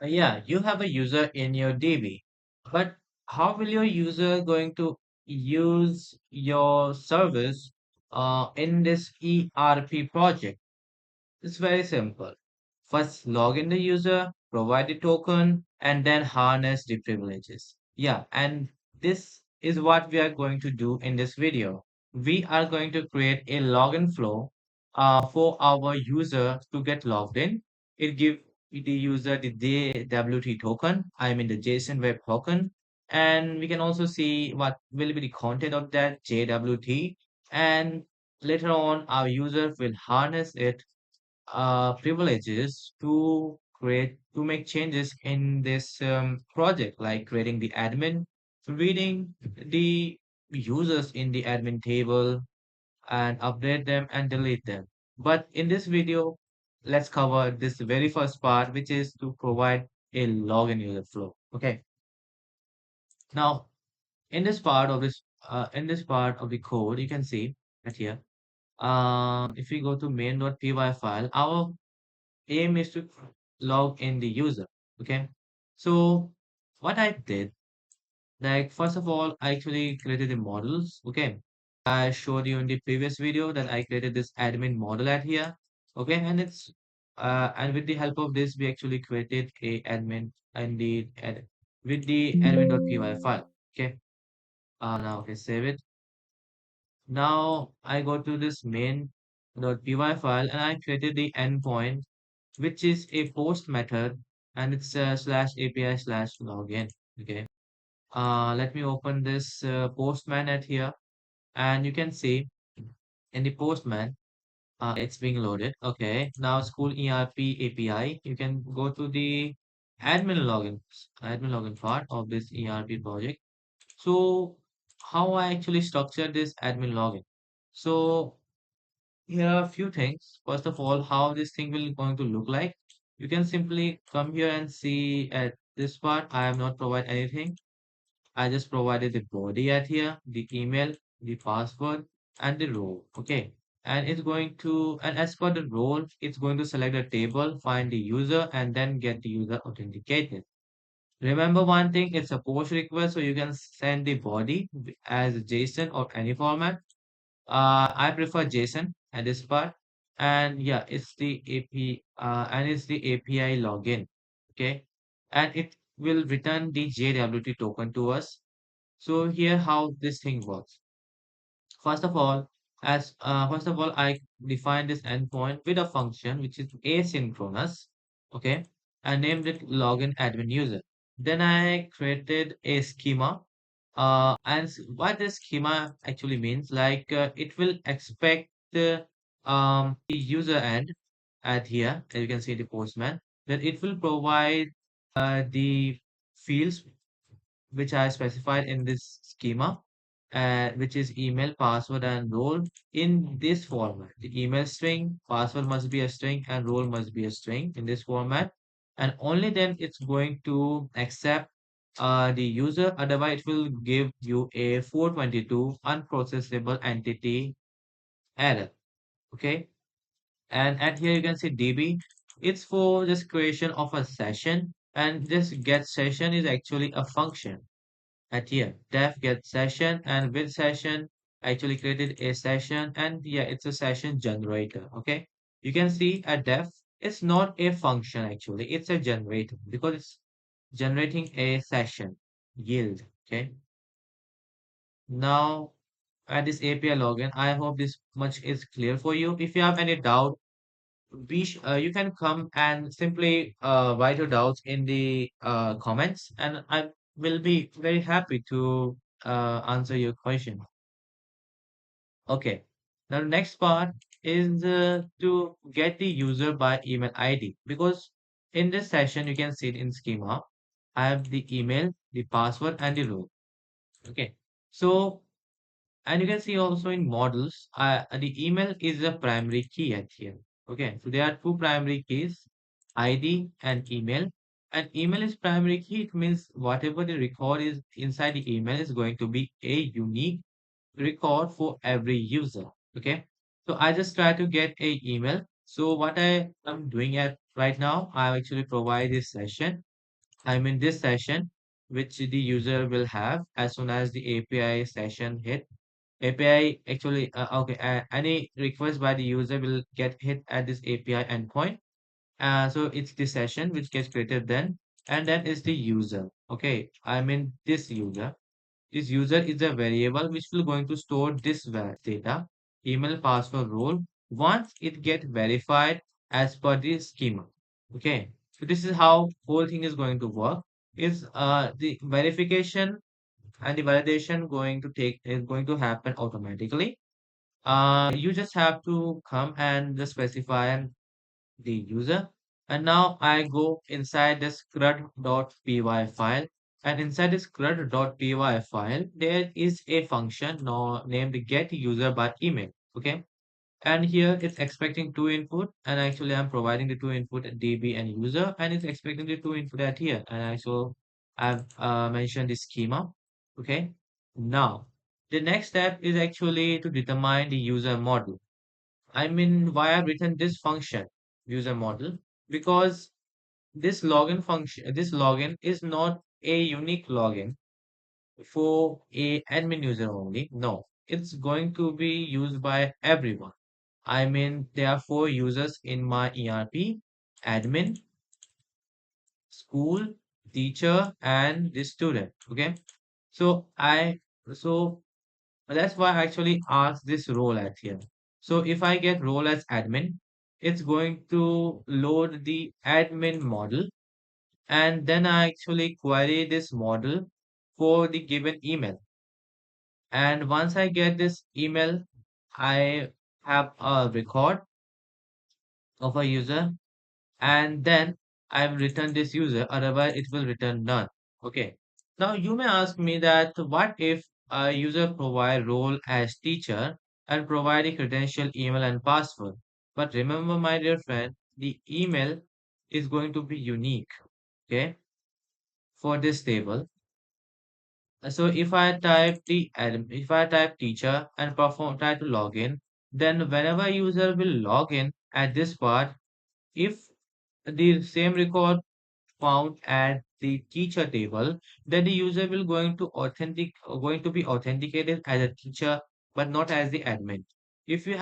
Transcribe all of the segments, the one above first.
Yeah, you have a user in your DB, but how will your user going to use your service in this ERP project? It's very simple. First, log in the user, provide the token, and then harness the privileges. Yeah, and this is what we are going to do in this video. We are going to create a login flow for our user to get logged in. It gives the user the JWT token, I mean the JSON Web Token, and we can also see what will be the content of that JWT. And later on, our user will harness it privileges to make changes in this project, like creating the admin, reading the users in the admin table, and update them and delete them. But in this video, let's cover this very first part, which is to provide a login user flow. Okay. Now, in this part of the code, you can see that here. If we go to main.py file, our aim is to log in the user. Okay. So what I did, like first of all, I actually created the models. Okay. I showed you in the previous video that I created this admin model at here. Okay, and with the help of this, we actually created a admin and the ad with the admin.py file. Okay. Now okay, save it. Now I go to this main.py file and I created the endpoint, which is a post method, and it's slash API slash login. Okay. Let me open this Postman at here, and you can see in the Postman, it's being loaded. Okay. Now school ERP API, you can go to the admin login part of this ERP project. So how I actually structure this admin login. So here are a few things. First of all, how this thing will going to look like. You can simply come here and see at this part. I have not provided anything. I just provided the body at here, the email, the password, and the role. Okay. And it's going to, and as per the role, it's going to select a table, find the user, and then get the user authenticated. Remember one thing, it's a post request, so you can send the body as JSON or any format. I prefer JSON at this part. And yeah, it's the API login. Okay. And it will return the JWT token to us. So here how this thing works. First of all, I define this endpoint with a function which is asynchronous. Okay. I named it login admin user. Then I created a schema what this schema actually means, like it will expect the user end at here, as you can see the Postman, that it will provide the fields which are specified in this schema, which is email, password, and role in this format. The email string, password must be a string, and role must be a string in this format. And only then it's going to accept the user. Otherwise, it will give you a 422 unprocessable entity error. Okay. And at here you can see DB. It's for just creation of a session. And this get session is actually a function at here def get session, and with session actually created a session, and yeah, it's a session generator. Okay, you can see a def, it's not a function, actually it's a generator because it's generating a session yield. Okay, now at this API login, I hope this much is clear for you. If you have any doubt, you can come and simply write your doubts in the comments, and I will be very happy to answer your question. Okay. Now, the next part is to get the user by email ID, because in this session, you can see it in schema. I have the email, the password, and the role. Okay. So, and you can see also in models, the email is a primary key at here. Okay, so there are two primary keys, ID and email. And email is primary key. It means whatever the record is inside the email is going to be a unique record for every user. Okay, so I just try to get a email. So what I am doing at right now, I actually provide this session. I mean this session, which the user will have as soon as the API session hit. API actually, okay, any request by the user will get hit at this API endpoint. So it's the session which gets created then, and that is the user. Okay, I mean this user. This user is a variable which will going to store this data, email, password, role, once it get verified as per the schema. Okay, so this is how whole thing is going to work. Is the verification and the validation going to take is going to happen automatically. You just have to come and just specify the user. And now I go inside the scrud.py file. And inside the scrud.py file, there is a function now named get user by email. Okay. And here it's expecting two input. And actually I'm providing the two input DB and user. And it's expecting the two input at here. And also I've mentioned the schema. Okay. Now, the next step is actually to determine the user model. I mean, why I've written this function user model, because this login function, this login is not a unique login for a admin user only. No, it's going to be used by everyone. I mean, there are four users in my ERP: admin, school, teacher, and the student. Okay, so so that's why I actually ask this role at here. So if I get role as admin, it's going to load the admin model, and then I actually query this model for the given email. And once I get this email, I have a record of a user, and then I will return this user, otherwise it will return none. Okay. Now you may ask me that what if a user provide role as teacher and provide a credential, email and password. But remember, my dear friend, the email is going to be unique, okay, for this table. So if I type teacher and try to log in, then whenever user will log in at this part, if the same record found at the teacher table, then the user will going to be authenticated as a teacher, but not as the admin. If you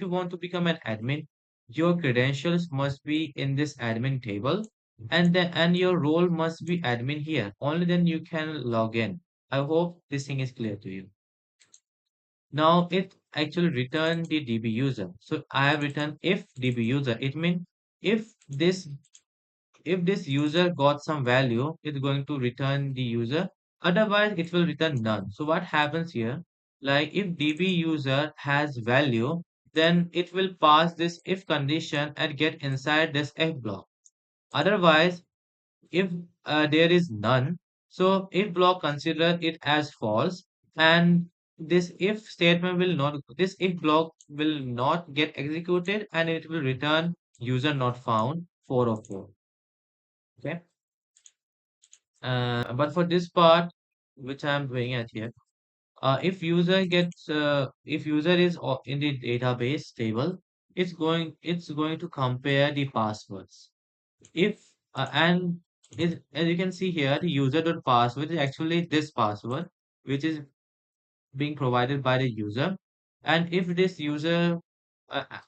want to become an admin, your credentials must be in this admin table, and your role must be admin here. Only then you can log in. I hope this thing is clear to you. Now it actually returned the DB user. So I have written if DB user. It means if this if this user got some value, it's going to return the user. Otherwise, it will return none. So what happens here? Like if DB user has value, then it will pass this if condition and get inside this if block. Otherwise, if there is none, so if block consider it as false, and this if block will not get executed, and it will return user not found 404. Okay. But for this part, which I'm doing at here, if user is in the database table, it's going to compare the passwords. If and is as you can see here, the user dot password is actually this password, which is being provided by the user. And if this user,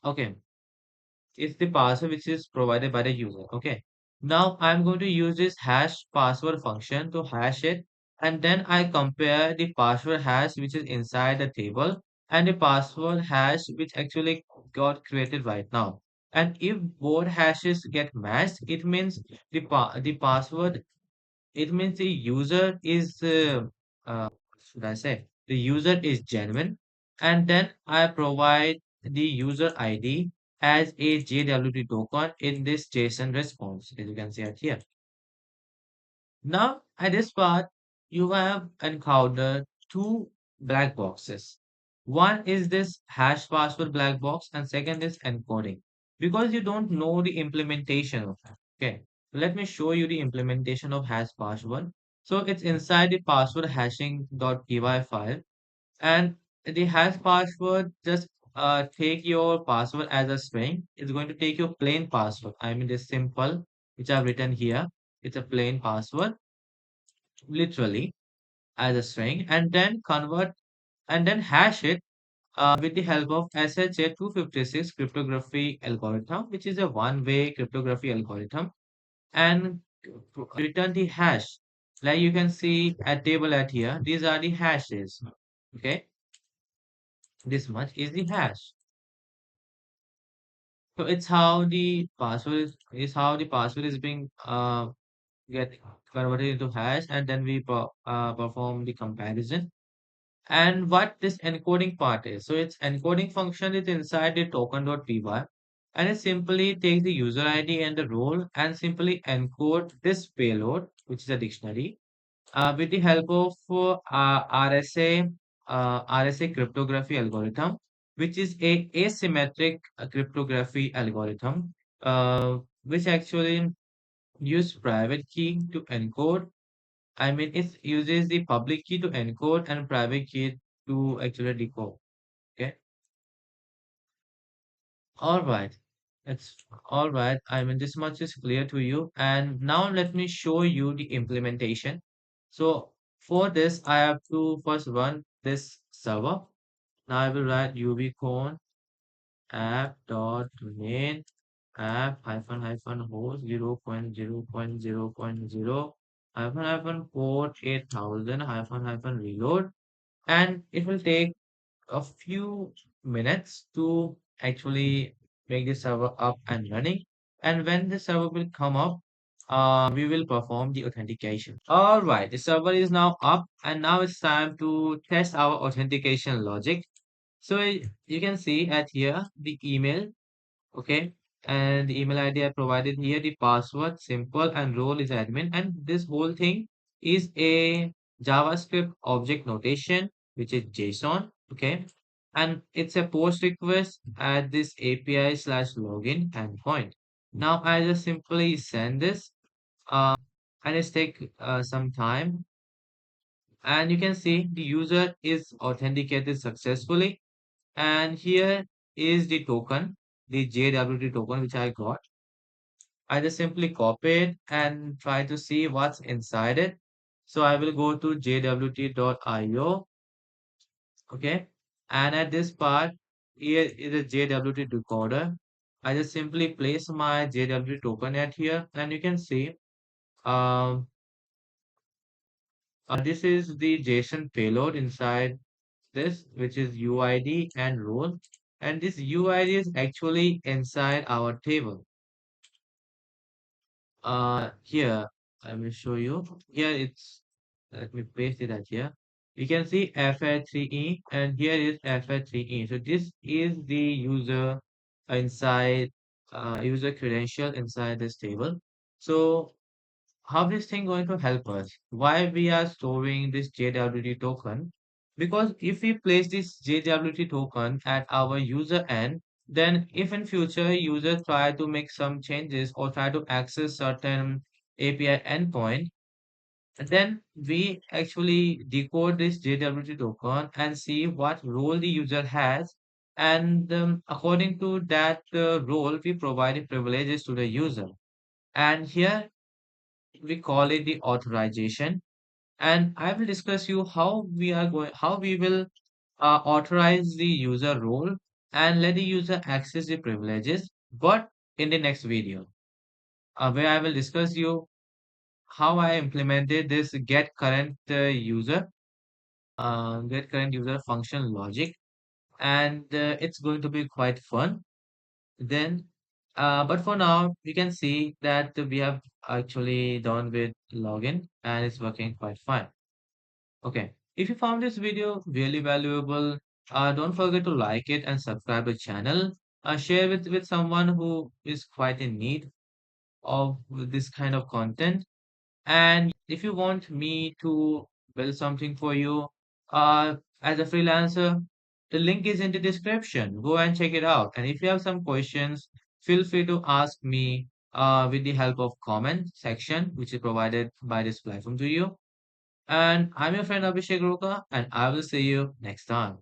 okay, it's the password which is provided by the user. Okay. Now I'm going to use this hash password function to hash it. And then I compare the password hash which is inside the table and the password hash which actually got created right now. And if both hashes get matched, it means the password, it means the user is, what should I say? The user is genuine. And then I provide the user ID as a JWT token in this JSON response, as you can see it here. Now, at this part, you have encountered two black boxes. One is this hash password black box, and second is encoding. Because you don't know the implementation of that. Okay, let me show you the implementation of hash password. So it's inside the password hashing.py file, and the hash password just take your password as a string. It's going to take your plain password. I mean, this simple, which I've written here. it's a plain password, literally as a string, and then convert and then hash it with the help of SHA-256 cryptography algorithm, which is a one-way cryptography algorithm, and return the hash. Like you can see a table at here. These are the hashes. Okay, this much is the hash. So it's how the password is how the password is being get converted into hash, and then we perform the comparison. And what this encoding part is. So its encoding function is inside the token.py, and it simply takes the user ID and the role and simply encode this payload, which is a dictionary, with the help of RSA cryptography algorithm, which is a asymmetric cryptography algorithm, which actually use private key to encode. I mean, it uses the public key to encode and private key to actually decode. Okay. All right. It's all right. I mean, this much is clear to you. And now let me show you the implementation. So for this, I have to first run this server. Now I will write uvicorn app.main app hyphen hyphen host 0.0.0.0 hyphen hyphen port 8000 hyphen hyphen reload, and it will take a few minutes to actually make the server up and running. And when the server will come up, we will perform the authentication. All right, the server is now up, and now it's time to test our authentication logic. So you can see at here the email. Okay, and the email ID I provided here, the password, simple, and role is admin. And this whole thing is a JavaScript object notation, which is JSON. Okay, and it's a post request at this API slash login endpoint. Now I just simply send this, and it's take some time. And you can see the user is authenticated successfully. And here is the token, the JWT token, which I got. I just simply copy it and try to see what's inside it. So I will go to jwt.io. Okay. And at this part, here is a JWT decoder. I just simply place my JWT token at here, and you can see um, this is the JSON payload inside this, which is UID and role. And this UID is actually inside our table. Here, I will show you. Here it's, let me paste it at here. You can see FA3E, and here is FA3E. So this is the user inside, user credential inside this table. So how this thing going to help us? Why we are storing this JWT token? Because if we place this JWT token at our user end, then if in future user try to make some changes or try to access certain API endpoint, then we actually decode this JWT token and see what role the user has. And according to that role, we provide privileges to the user. And here we call it the authorization, and I will discuss you how we will authorize the user role and let the user access the privileges, but in the next video, where I will discuss you how I implemented this get current user function logic, and it's going to be quite fun. Then, but for now, we can see that we have actually done with login and it's working quite fine. Okay. If you found this video really valuable, don't forget to like it and subscribe the channel. Share with someone who is quite in need of this kind of content. And if you want me to build something for you as a freelancer, the link is in the description. Go and check it out. And if you have some questions, feel free to ask me with the help of comment section, which is provided by this platform to you. And I'm your friend Abhishek Roka, and I will see you next time.